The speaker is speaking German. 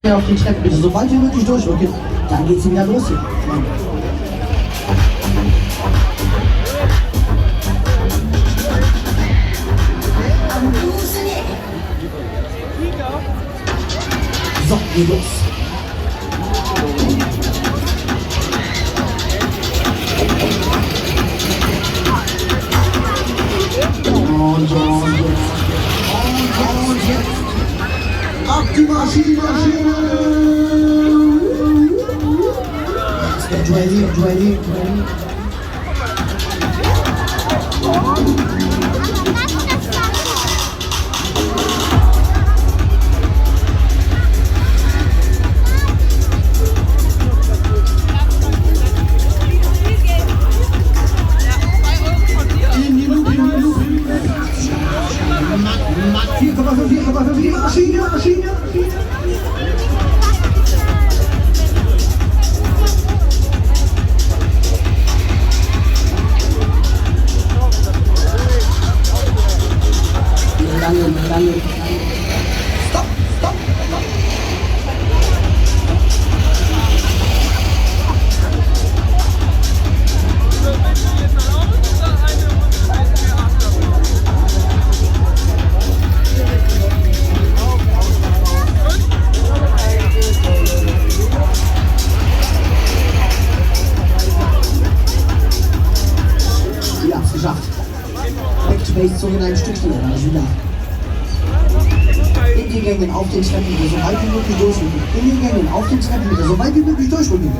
Auf den Treppen bitte so weit wie möglich durchrücken. Dann geht's wieder los hier. So, geht los. Und jetzt. Ab die Maschine! Du bei dir. Maschine. Lange. Stopp. Ja, geschafft. Backspace zog in einem Stückchen, aber wieder. In den Gängen auf den Treppen wieder so weit wie möglich durchrücken.